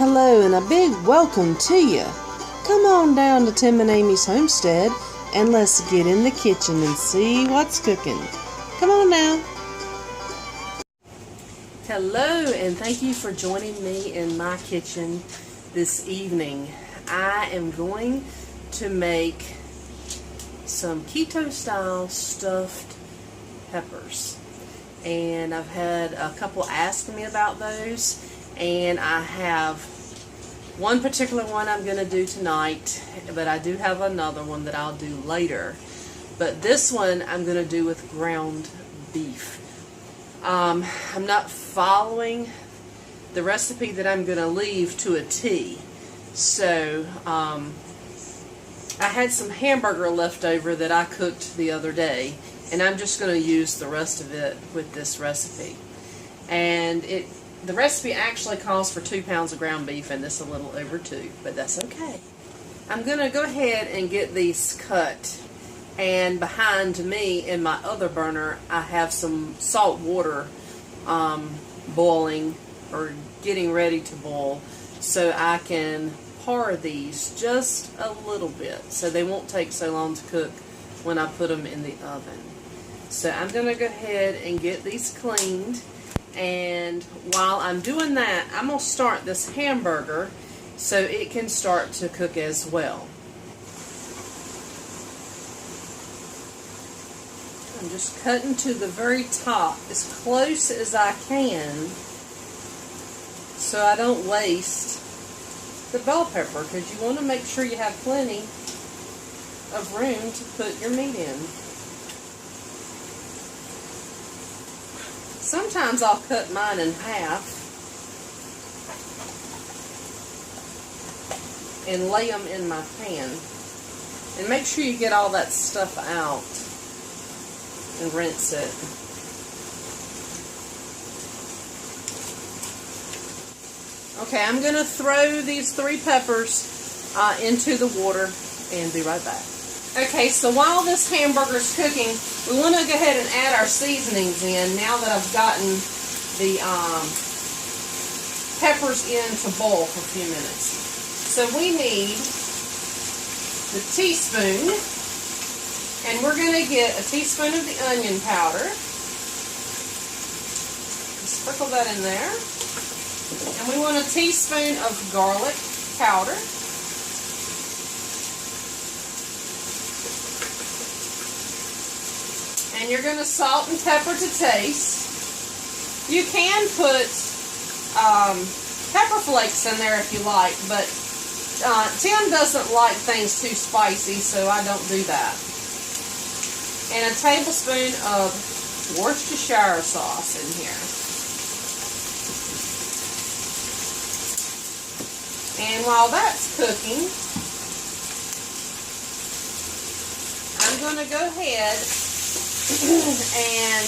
Hello and a big welcome to you. Come on down to Tim and Amy's homestead and let's get in the kitchen and see what's cooking. Come on now. Hello and thank you for joining me in my kitchen this evening. I am going to make some keto style stuffed peppers. And I've had a couple ask me about those, and I have one particular one I'm going to do tonight, but I do have another one that I'll do later. But this one I'm going to do with ground beef. I'm not following the recipe that I'm going to leave to a T. So I had some hamburger left over that I cooked the other day, and I'm just going to use the rest of it with this recipe. And the recipe actually calls for 2 pounds of ground beef, and this a little over 2, but that's okay. I'm going to go ahead and get these cut, and behind me in my other burner I have some salt water boiling or getting ready to boil, so I can par these just a little bit so they won't take so long to cook when I put them in the oven. So I'm going to go ahead and get these cleaned, and while I'm doing that, I'm going to start this hamburger so it can start to cook as well. I'm just cutting to the very top as close as I can so I don't waste the bell pepper, because you want to make sure you have plenty of room to put your meat in. Sometimes I'll cut mine in half and lay them in my pan. And make sure you get all that stuff out and rinse it. Okay, I'm going to throw these 3 peppers into the water and be right back. Okay, so while this hamburger is cooking, we want to go ahead and add our seasonings in now that I've gotten the peppers in to boil for a few minutes. So we need the teaspoon, and we're going to get a teaspoon of the onion powder. Sprinkle that in there. And we want a teaspoon of garlic powder. And you're going to salt and pepper to taste. You can put pepper flakes in there if you like, but Tim doesn't like things too spicy, so I don't do that. And a tablespoon of Worcestershire sauce in here. And while that's cooking, I'm going to go ahead and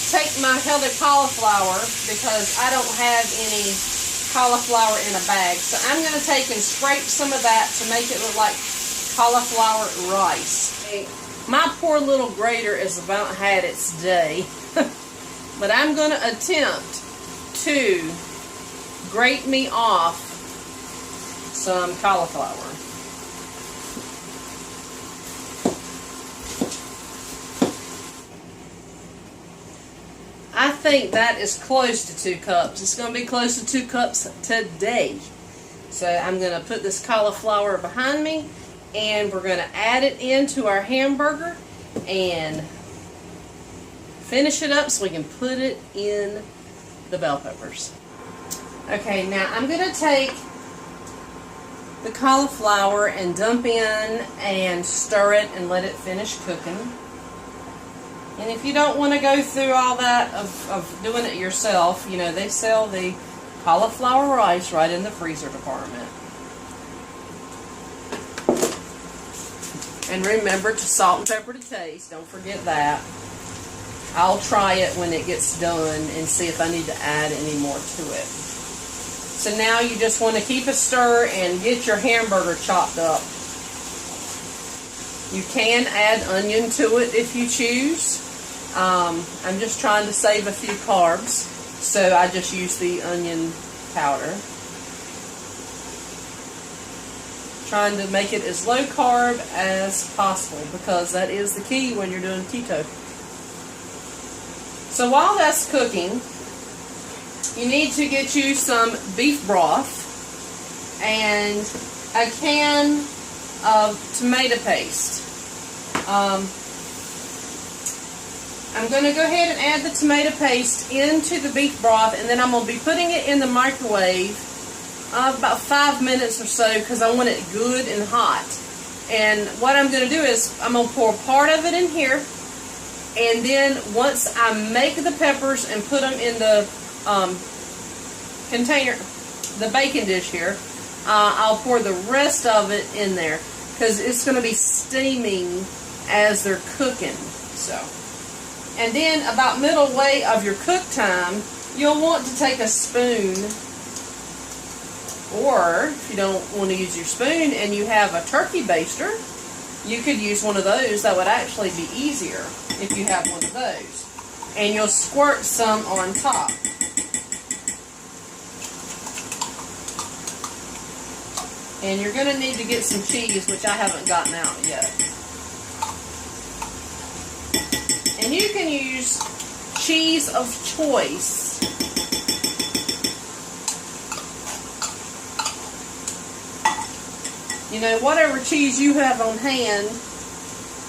take my healthy cauliflower, because I don't have any cauliflower in a bag. So I'm going to take and scrape some of that to make it look like cauliflower rice. My poor little grater has about had its day, but I'm going to attempt to grate me off some cauliflower. I think that is close to 2 cups. It's going to be close to 2 cups today. So I'm going to put this cauliflower behind me, and we're going to add it into our hamburger and finish it up so we can put it in the bell peppers. Okay, now I'm going to take the cauliflower and dump in and stir it and let it finish cooking. And if you don't want to go through all that of doing it yourself, you know, they sell the cauliflower rice right in the freezer department. And remember to salt and pepper to taste. Don't forget that. I'll try it when it gets done and see if I need to add any more to it. So now you just want to keep a stir and get your hamburger chopped up. You can add onion to it if you choose. I'm just trying to save a few carbs, so I just use the onion powder. trying to make it as low carb as possible, because that is the key when you're doing keto. So while that's cooking, you need to get you some beef broth and a can of tomato paste. I'm going to go ahead and add the tomato paste into the beef broth, and then I'm going to be putting it in the microwave about 5 minutes or so, because I want it good and hot. And what I'm going to do is I'm going to pour part of it in here, and then once I make the peppers and put them in the container, the baking dish here, I'll pour the rest of it in there, because it's going to be steaming as they're cooking. So, and then about middle way of your cook time, you'll want to take a spoon, or if you don't want to use your spoon and you have a turkey baster, you could use one of those. That would actually be easier if you have one of those. And you'll squirt some on top. And you're going to need to get some cheese, which I haven't gotten out yet. And you can use cheese of choice. You know, whatever cheese you have on hand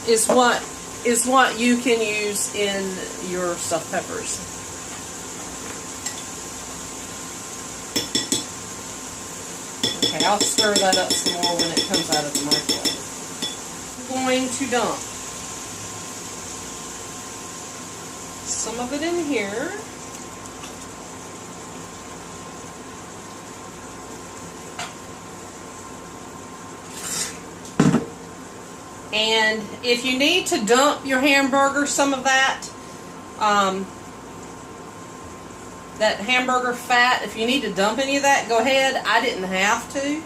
is what you can use in your stuffed peppers. Okay, I'll stir that up some more when it comes out of the microwave. I'm going to dump some of it in here. And if you need to dump your hamburger, some of that, that hamburger fat, if you need to dump any of that, go ahead. I didn't have to.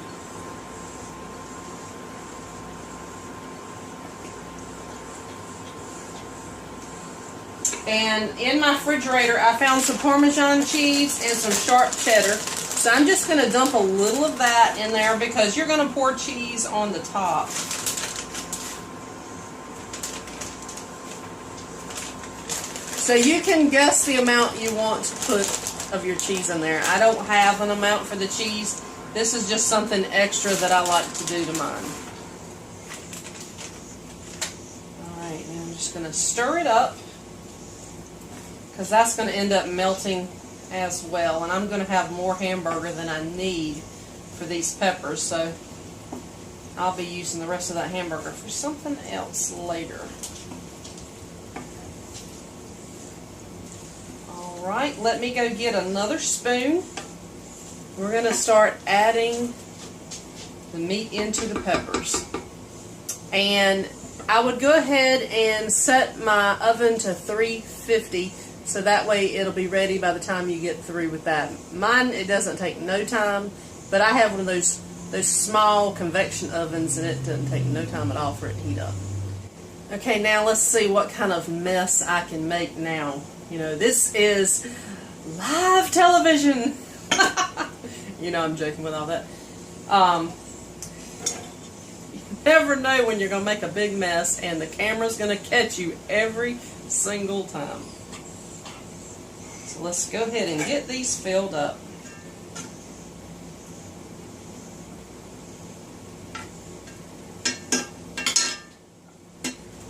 And in my refrigerator, I found some Parmesan cheese and some sharp cheddar. So I'm just going to dump a little of that in there, because you're going to pour cheese on the top. So you can guess the amount you want to put of your cheese in there. I don't have an amount for the cheese. This is just something extra that I like to do to mine. Alright, now I'm just going to stir it up, because that's going to end up melting as well. And I'm going to have more hamburger than I need for these peppers, so I'll be using the rest of that hamburger for something else later. Alright, let me go get another spoon. We're going to start adding the meat into the peppers. And I would go ahead and set my oven to 350, so that way it'll be ready by the time you get through with that. Mine, it doesn't take no time, but I have one of those small convection ovens, and it doesn't take no time at all for it to heat up. Okay, now let's see what kind of mess I can make now. You know, this is live television. You know, I'm joking with all that. You never know when you're going to make a big mess, and the camera's going to catch you every single time. So let's go ahead and get these filled up.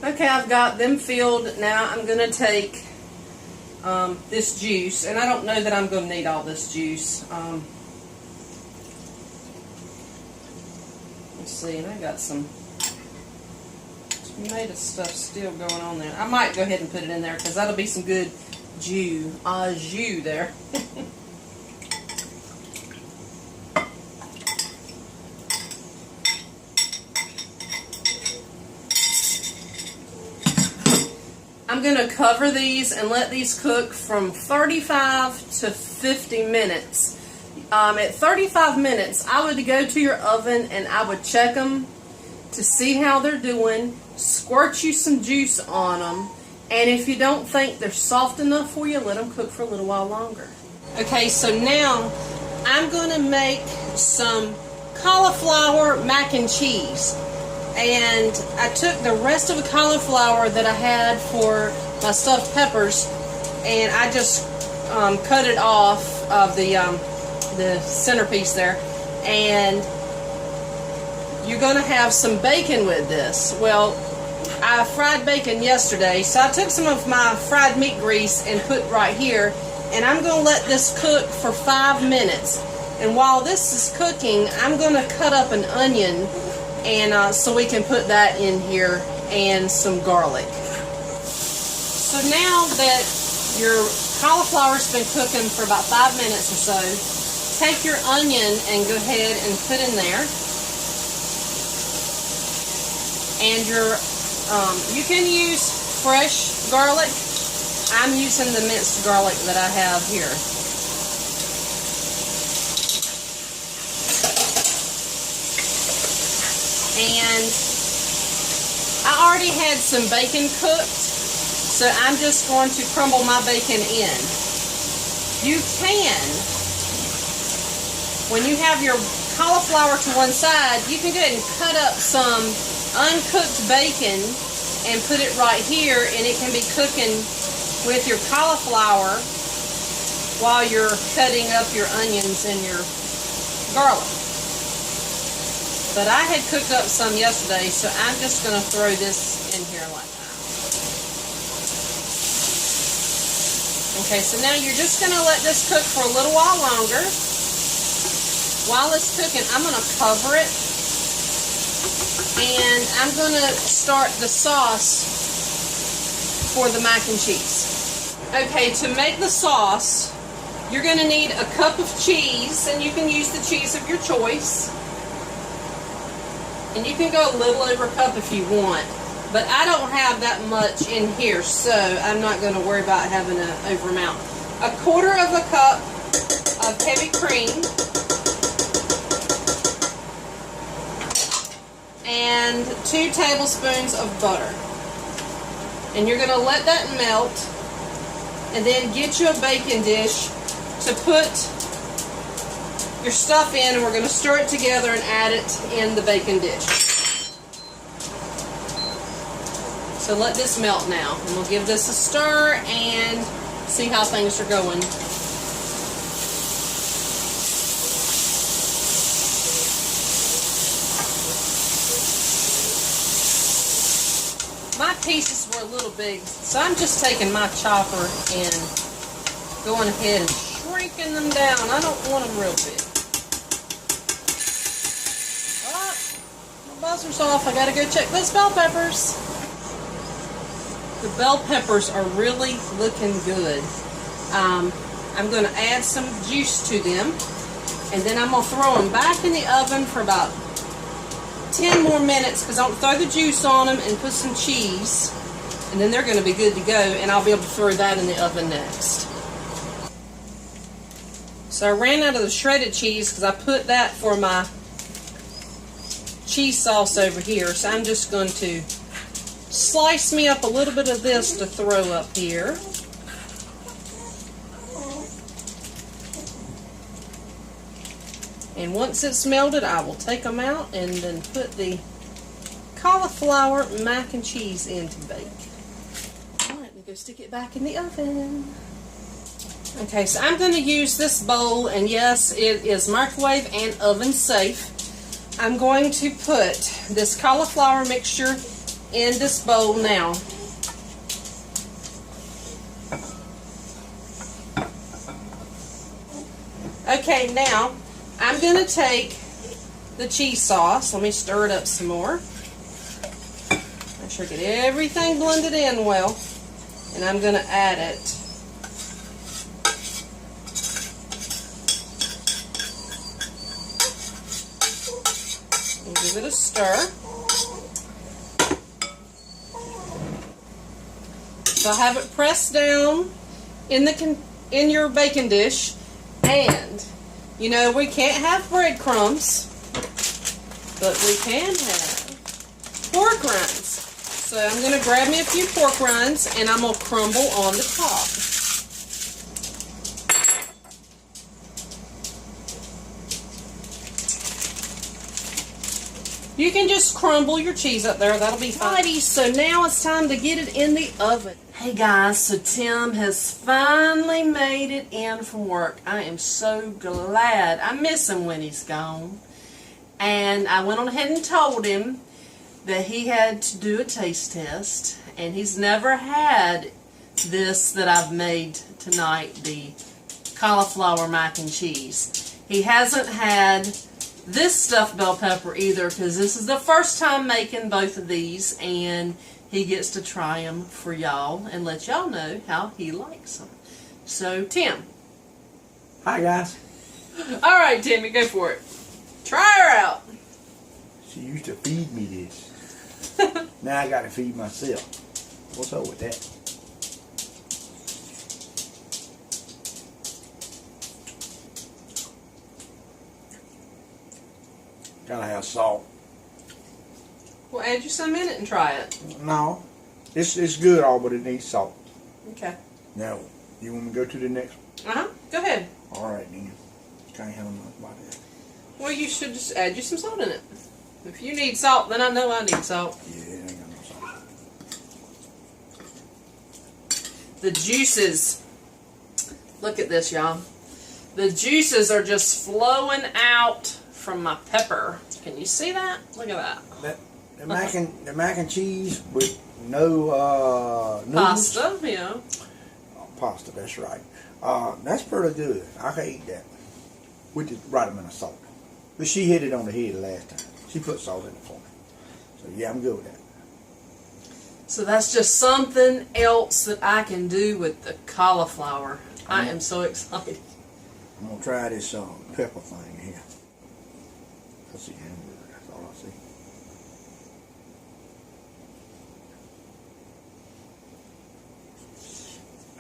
Okay, I've got them filled. Now I'm going to take this juice, and I don't know that I'm going to need all this juice. Let's see, and I got some tomato stuff still going on there. I might go ahead and put it in there, because that'll be some good jus there. I'm going to cover these and let these cook from 35 to 50 minutes. At 35 minutes, I would go to your oven and I would check them to see how they're doing, squirt you some juice on them, and if you don't think they're soft enough for you, let them cook for a little while longer. Okay, so now I'm going to make some cauliflower mac and cheese. And I took the rest of the cauliflower that I had for my stuffed peppers, and I just cut it off of the centerpiece there. And you're going to have some bacon with this. Well, I fried bacon yesterday, so I took some of my fried meat grease and put right here, and I'm going to let this cook for 5 minutes. And while this is cooking, I'm going to cut up an onion, and so we can put that in here, and some garlic. So now that your cauliflower's been cooking for about 5 minutes or so, take your onion and go ahead and put in there. And your you can use fresh garlic. I'm using the minced garlic that I have here. And I already had some bacon cooked, so I'm just going to crumble my bacon in. You can, when you have your cauliflower to one side, you can go ahead and cut up some uncooked bacon and put it right here, and it can be cooking with your cauliflower while you're cutting up your onions and your garlic. But I had cooked up some yesterday, so I'm just going to throw this in here like that. Okay, so now you're just going to let this cook for a little while longer. While it's cooking, I'm going to cover it, and I'm going to start the sauce for the mac and cheese. Okay, to make the sauce, you're going to need a cup of cheese, and you can use the cheese of your choice. And you can go a little over a cup if you want, but I don't have that much in here, so I'm not going to worry about having an over amount. 1/4 of a cup of heavy cream, and 2 tablespoons of butter. And you're going to let that melt, and then get you a baking dish to put your stuff in, and we're going to stir it together and add it in the baking dish. So let this melt now, and we'll give this a stir and see how things are going. My pieces were a little big, so I'm just taking my chopper and going ahead and shrinking them down. I don't want them real big. Buzzer's off. I gotta go check those bell peppers. The bell peppers are really looking good. I'm going to add some juice to them, and then I'm going to throw them back in the oven for about 10 more minutes, because I'll throw the juice on them and put some cheese, and then they're going to be good to go, and I'll be able to throw that in the oven next. So I ran out of the shredded cheese because I put that for my cheese sauce over here, so I'm just going to slice me up a little bit of this to throw up here. And once it's melted, I will take them out and then put the cauliflower mac and cheese in to bake. All right, let me go stick it back in the oven. Okay, so I'm going to use this bowl, and yes, it is microwave and oven safe. I'm going to put this cauliflower mixture in this bowl now. Okay, now I'm going to take the cheese sauce. Let me stir it up some more. Make sure I get everything blended in well. And I'm going to add it. And give it a stir. So I have it pressed down in your baking dish, and you know we can't have breadcrumbs, but we can have pork rinds. So I'm going to grab me a few pork rinds, and I'm going to crumble on the top. You can just crumble your cheese up there. That'll be fine. Alrighty, so now it's time to get it in the oven. Hey guys, so Tim has finally made it in from work. I am so glad. I miss him when he's gone. And I went on ahead and told him that he had to do a taste test. And he's never had this that I've made tonight, the cauliflower mac and cheese. He hasn't had this stuffed bell pepper either, because this is the first time making both of these, and he gets to try them for y'all and let y'all know how he likes them. So, Tim. Hi, guys. Alright, Timmy, go for it. Try her out. She used to feed me this. Now I gotta feed myself. What's up with that? Gotta have salt. Well, add you some in it and try it. No, it's good all, but it needs salt. Okay. Now, you want me to go to the next one? Go ahead. All right, then. Can't have enough about that. Well, you should just add you some salt in it. If you need salt, then I know I need salt. Yeah, it ain't got no salt. The juices. Look at this, y'all. The juices are just flowing out from my pepper. Can you see that? Look at that. The mac and cheese with no noodles. Pasta, yeah. Oh, pasta, that's right. That's pretty good. I can eat that with the right amount of salt. But she hit it on the head last time. She put salt in it for me. So yeah, I'm good with that. So that's just something else that I can do with the cauliflower. I am so excited. I'm gonna try this pepper thing here. I see hamburger. That's all I see.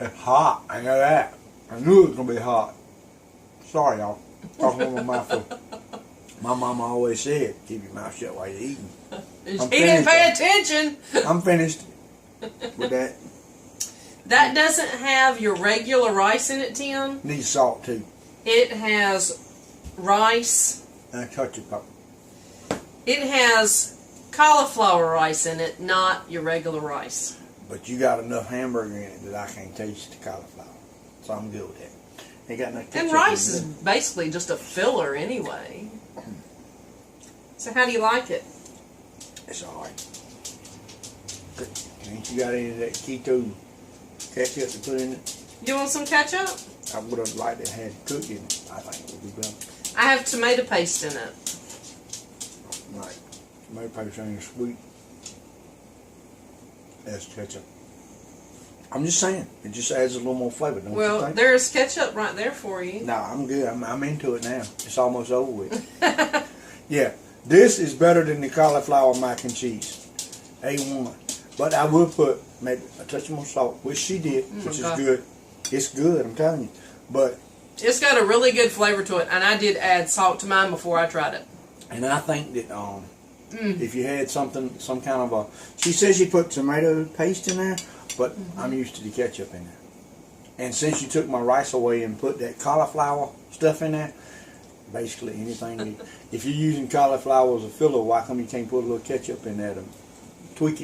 It's hot. I know that. I knew it was gonna be hot. Sorry, y'all. Talking with my mouth full. My mama always said, "Keep your mouth shut while you're eating." He didn't pay attention. I'm finished with that. That doesn't have your regular rice in it, Tim. Needs salt too. It has rice. And a touch of pepper. It has cauliflower rice in it, not your regular rice. But you got enough hamburger in it that I can't taste the cauliflower. So I'm good with that. Ain't got no ketchup. And rice is basically just a filler anyway. So how do you like it? It's alright. Ain't you got any of that keto ketchup to put in it? You want some ketchup? I would have liked to have it cooked in it. I think it would be better. I have tomato paste in it. Right. Tomato paste ain't sweet as ketchup. I'm just saying, it just adds a little more flavor, don't you Well, think? there's ketchup right there for you. No, I'm good. I'm into it now. It's almost over with. Yeah, this is better than the cauliflower mac and cheese. A1. But I will put maybe a touch more salt, which she did, which is good. It's good, I'm telling you. But it's got a really good flavor to it, and I did add salt to mine before I tried it. And I think that if you had some kind of a... She says she put tomato paste in there, but I'm used to the ketchup in there. And since you took my rice away and put that cauliflower stuff in there, basically anything... if you're using cauliflower as a filler, why come you can't put a little ketchup in there to tweak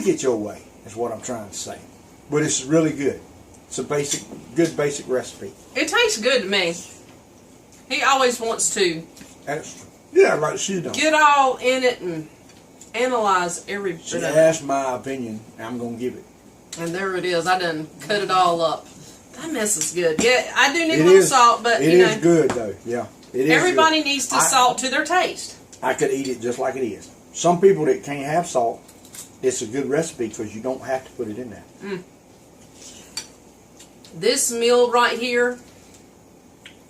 it your way, is what I'm trying to say. But it's really good. It's a good basic recipe. It tastes good to me. He always wants to like she does. Get all in it and analyze every bit of it. That's my opinion, and I'm going to give it. And there it is. I done cut it all up. That mess is good. Yeah, I do need a little salt, but it is good though. Yeah, it is. Everybody good. needs to salt to their taste. I could eat it just like it is. Some people that can't have salt, it's a good recipe because you don't have to put it in there. This meal right here.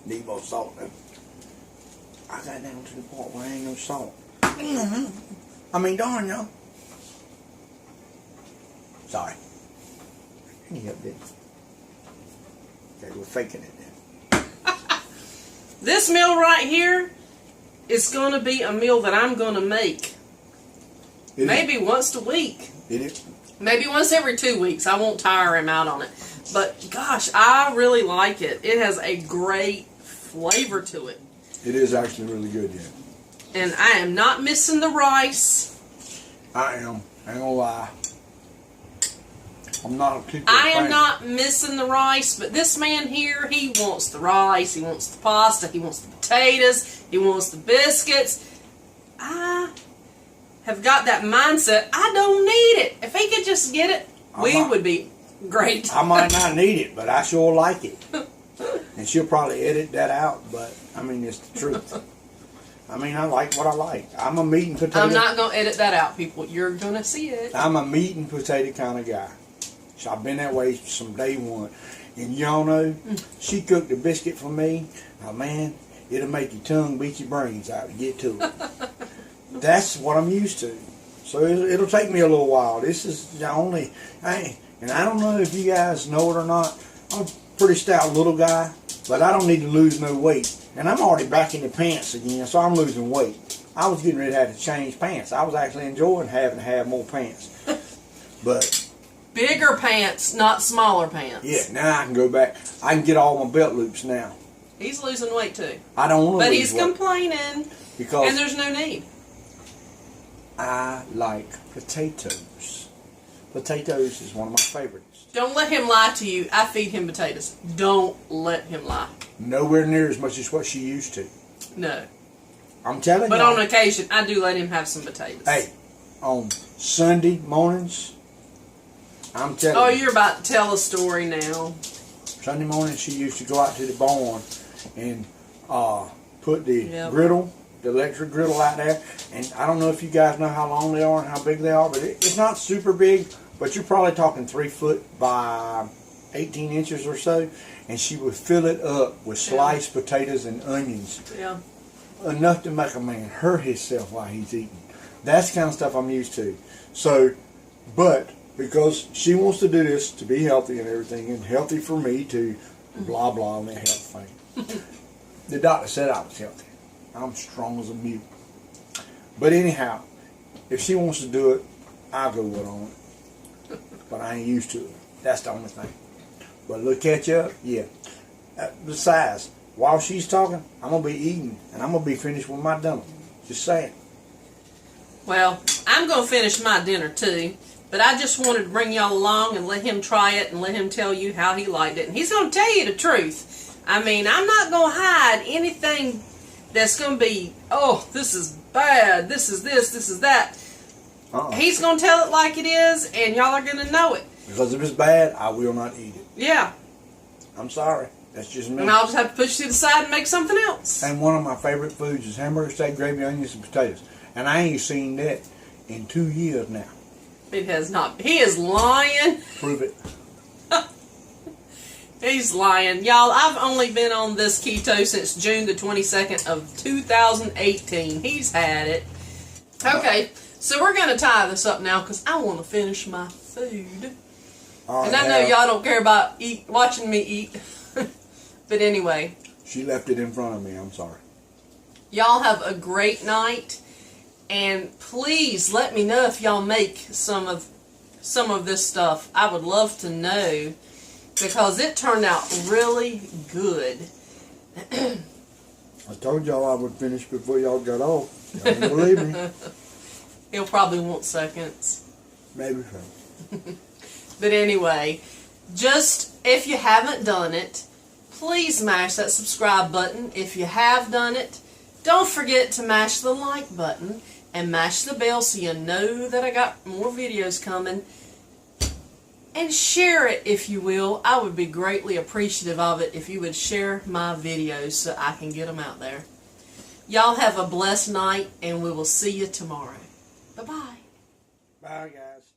Need more salt though. I got down to the part where ain't no salt. I mean, darn y'all. Sorry. Any help did. Okay, we're faking it then. This meal right here is going to be a meal that I'm going to make. Maybe once a week. It is. Maybe once every 2 weeks. I won't tire him out on it. But gosh, I really like it. It has a great flavor to it. It is actually really good, yeah. And I am not missing the rice. I am. I ain't gonna lie. I'm not a keto I am fan. not missing the rice, but this man here, he wants the rice, he wants the pasta, he wants the potatoes, he wants the biscuits. I have got that mindset, I don't need it. If he could just get it, we would be great. I might not need it, but I sure like it. And she'll probably edit that out, but I mean, it's the truth. I mean, I like what I like. I'm a meat and potato. I'm not going to edit that out, people. You're going to see it. I'm a meat and potato kind of guy. So I've been that way from day one. And y'all know, she cooked a biscuit for me. Now, man, it'll make your tongue beat your brains out to get to it. That's what I'm used to. So it'll take me a little while. This is the only... And I don't know if you guys know it or not. I'm a pretty stout little guy, but I don't need to lose no weight. And I'm already back in the pants again, so I'm losing weight. I was getting ready to have to change pants. I was actually enjoying having to have more pants. But... Bigger pants, not smaller pants. Yeah, now I can go back. I can get all my belt loops now. He's losing weight too. I don't want to lose weight. But he's complaining. Because and there's no need. I like potatoes. Potatoes is one of my favorites. Don't let him lie to you. I feed him potatoes. Don't let him lie. Nowhere near as much as what she used to. No. I'm telling you. But on occasion, I do let him have some potatoes. Hey, on Sunday mornings, I'm telling you. Oh, you're about to tell a story now. Sunday morning, she used to go out to the barn and put the griddle, the electric griddle out there. And I don't know if you guys know how long they are and how big they are, but it's not super big, but you're probably talking 3 foot by 18 inches or so. And she would fill it up with sliced potatoes and onions. Yeah. Enough to make a man hurt himself while he's eating. That's the kind of stuff I'm used to. So, but... because she wants to do this to be healthy and everything, and healthy for me to blah blah on that health thing. The doctor said I was healthy. I'm strong as a mule. But anyhow, if she wants to do it, I'll go with on it. But I ain't used to it. That's the only thing. But a little ketchup, yeah. Besides, while she's talking, I'm going to be eating, and I'm going to be finished with my dinner. Just saying. Well, I'm going to finish my dinner too. But I just wanted to bring y'all along and let him try it and let him tell you how he liked it. And he's going to tell you the truth. I mean, I'm not going to hide anything that's going to be, oh, this is bad, this is this is that. He's going to tell it like it is, and y'all are going to know it. Because if it's bad, I will not eat it. Yeah. I'm sorry. That's just me. And I'll just have to push you to the side and make something else. And one of my favorite foods is hamburger, steak, gravy, onions, and potatoes. And I ain't seen that in 2 years now. It has not. He is lying. Prove it. He's lying. Y'all, I've only been on this keto since June the 22nd of 2018. He's had it. Okay, so we're going to tie this up now because I want to finish my food. And I know y'all don't care about watching me eat. But anyway. She left it in front of me. I'm sorry. Y'all have a great night. And please let me know if y'all make some of this stuff. I would love to know because it turned out really good. I told y'all I would finish before y'all got off. Y'all didn't believe me. He'll probably want seconds. Maybe so. But anyway, just if you haven't done it, please mash that subscribe button. If you have done it, don't forget to mash the like button. And mash the bell so you know that I got more videos coming. And share it if you will. I would be greatly appreciative of it if you would share my videos so I can get them out there. Y'all have a blessed night and we will see you tomorrow. Bye-bye. Bye, guys.